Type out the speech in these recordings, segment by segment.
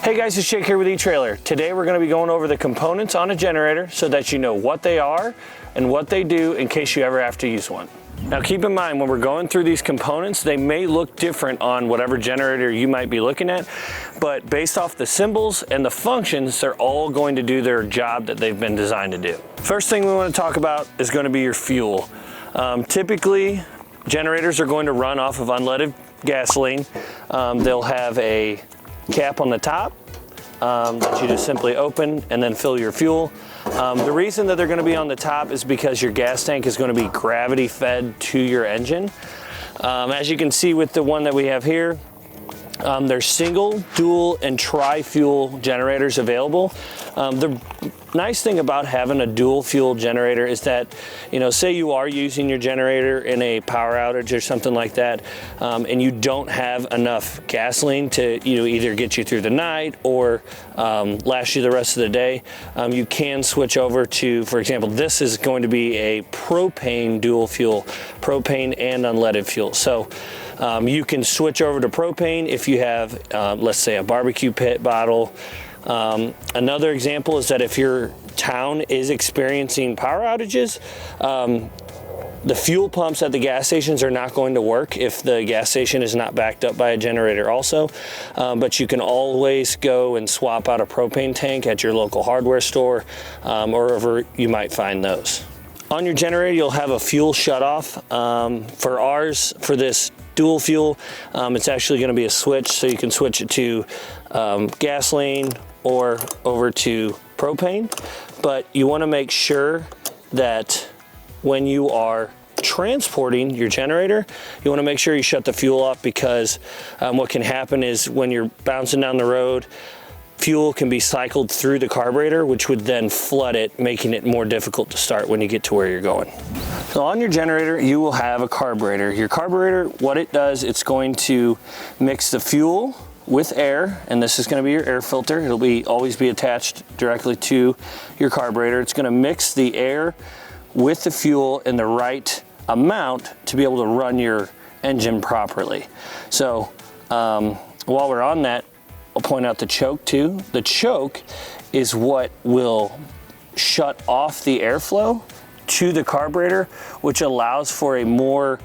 Hey guys, it's Jake here with eTrailer. Today we're going to be going over the components on a generator so that you know what they are and what they do in case you ever have to use one. Now keep in mind when we're going through these components, they may look different on whatever generator you might be looking at, but based off the symbols and the functions, they're all going to do their job that they've been designed to do. First thing we want to talk about is going to be your fuel. Typically, generators are going to run off of unleaded gasoline. They'll have a cap on the top that you just simply open and then fill your fuel. The reason that they're going to be on the top is because your gas tank is going to be gravity fed to your engine. As you can see with the one that we have here, there's single, dual, and tri-fuel generators available. The nice thing about having a dual fuel generator is that, say you are using your generator in a power outage or something like that, and you don't have enough gasoline to either get you through the night or last you the rest of the day, you can switch over to, for example, this is going to be a propane dual fuel, propane and unleaded fuel. So you can switch over to propane if you have, let's say, a barbecue pit bottle. Another example is that if your town is experiencing power outages, the fuel pumps at the gas stations are not going to work if the gas station is not backed up by a generator also, but you can always go and swap out a propane tank at your local hardware store or wherever you might find those. On your generator, you'll have a fuel shutoff. For this dual fuel, it's actually going to be a switch, so you can switch it to gasoline or over to propane. But you want to make sure that when you are transporting your generator, you want to make sure you shut the fuel off, because what can happen is when you're bouncing down the road, fuel can be cycled through the carburetor, which would then flood it, making it more difficult to start when you get to where you're going. So on your generator, you will have a carburetor. Your carburetor, what it does, it's going to mix the fuel with air, and this is going to be your air filter. It'll always be attached directly to your carburetor. It's going to mix the air with the fuel in the right amount to be able to run your engine properly. So while we're on that, I'll point out the choke too. The choke is what will shut off the airflow to the carburetor, which allows for a more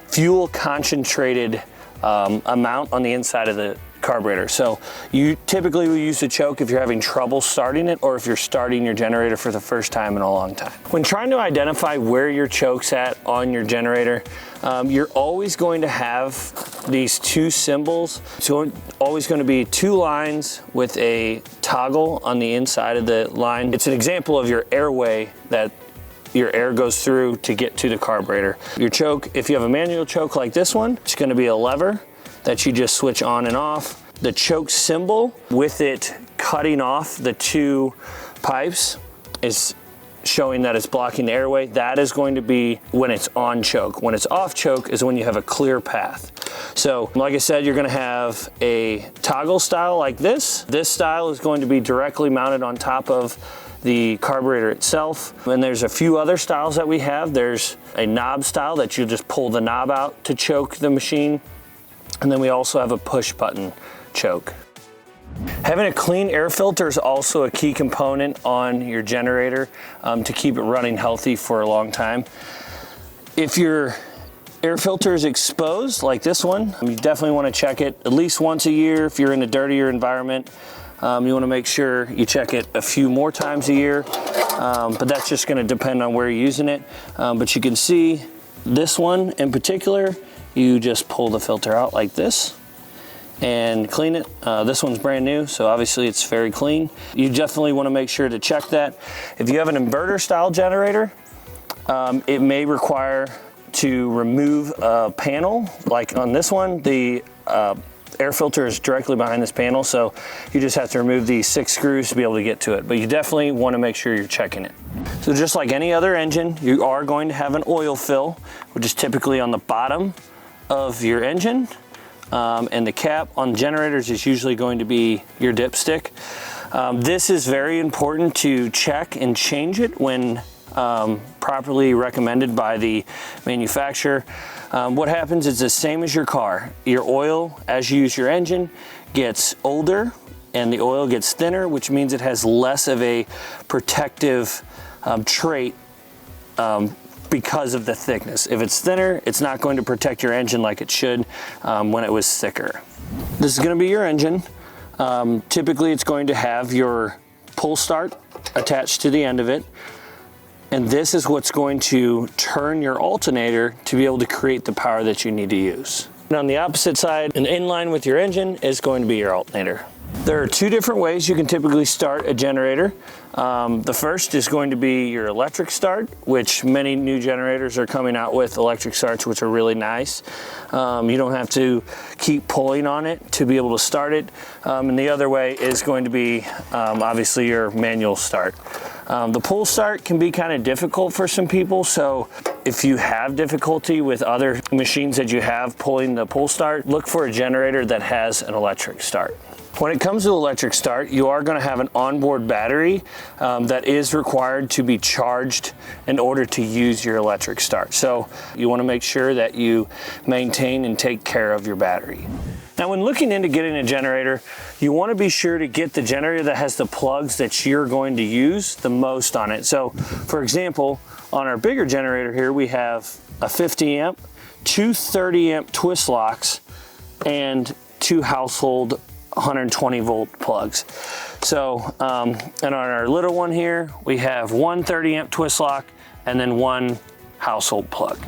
fuel concentrated amount on the inside of the carburetor. So you typically will use the choke if you're having trouble starting it, or if you're starting your generator for the first time in a long time. When trying to identify where your choke's at on your generator, you're always going to have these two symbols. So always going to be two lines with a toggle on the inside of the line. It's an example of your airway that your air goes through to get to the carburetor. Your choke, if you have a manual choke like this one, it's going to be a lever that you just switch on and off. The choke symbol, with it cutting off the two pipes, is showing that it's blocking the airway. That is going to be when it's on choke. When it's off choke is when you have a clear path. So like I said, you're going to have a toggle style like this. This style is going to be directly mounted on top of the carburetor itself. And there's a few other styles that we have. There's a knob style that you just pull the knob out to choke the machine. And then we also have a push button choke. Having a clean air filter is also a key component on your generator to keep it running healthy for a long time. If your air filter is exposed like this one, you definitely want to check it at least once a year. If you're in a dirtier environment, you want to make sure you check it a few more times a year, but that's just going to depend on where you're using it. But you can see this one in particular, you just pull the filter out like this and clean it. This one's brand new, so obviously it's very clean. You definitely want to make sure to check that. If you have an inverter style generator, it may require to remove a panel. Like on this one, the air filter is directly behind this panel, so you just have to remove these 6 screws to be able to get to it. But you definitely want to make sure you're checking it. So just like any other engine, you are going to have an oil fill, which is typically on the bottom of your engine, and the cap on generators is usually going to be your dipstick. This is very important to check and change it when properly recommended by the manufacturer. What happens is the same as your car. Your oil, as you use your engine, gets older and the oil gets thinner, which means it has less of a protective trait because of the thickness. If it's thinner, it's not going to protect your engine like it should when it was thicker. This is going to be your engine. Typically it's going to have your pull start attached to the end of it, and this is what's going to turn your alternator to be able to create the power that you need to use. And on the opposite side, and in line with your engine, is going to be your alternator. There are two different ways you can typically start a generator. The first is going to be your electric start, which many new generators are coming out with electric starts, which are really nice. You don't have to keep pulling on it to be able to start it. And the other way is going to be obviously your manual start. The pull start can be kind of difficult for some people, so if you have difficulty with other machines that you have pulling the pull start, look for a generator that has an electric start. When it comes to electric start, you are going to have an onboard battery that is required to be charged in order to use your electric start. So you want to make sure that you maintain and take care of your battery. Now, when looking into getting a generator, you want to be sure to get the generator that has the plugs that you're going to use the most on it. So, for example, on our bigger generator here, we have a 50 amp, two 30 amp twist locks, and two household 120 volt plugs. So, and on our little one here, we have one 30 amp twist lock and then one household plug.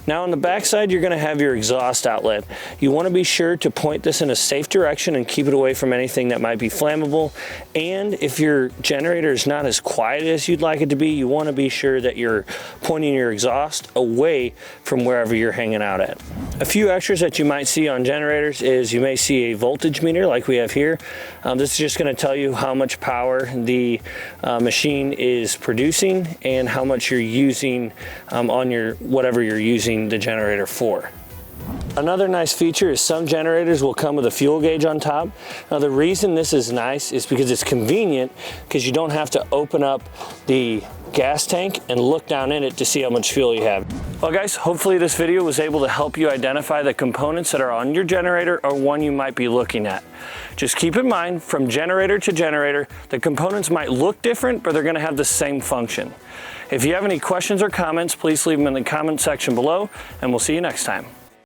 Now on the back side, you're going to have your exhaust outlet. You want to be sure to point this in a safe direction and keep it away from anything that might be flammable. And if your generator is not as quiet as you'd like it to be, you want to be sure that you're pointing your exhaust away from wherever you're hanging out at. A few extras that you might see on generators is you may see a voltage meter like we have here. This is just going to tell you how much power the machine is producing and how much you're using on your whatever you're using the generator for. Another nice feature is some generators will come with a fuel gauge on top. Now the reason this is nice is because it's convenient, because you don't have to open up the gas tank and look down in it to see how much fuel you have. Well guys, hopefully this video was able to help you identify the components that are on your generator or one you might be looking at. Just keep in mind, from generator to generator, the components might look different, but they're going to have the same function. If you have any questions or comments, please leave them in the comment section below, and we'll see you next time.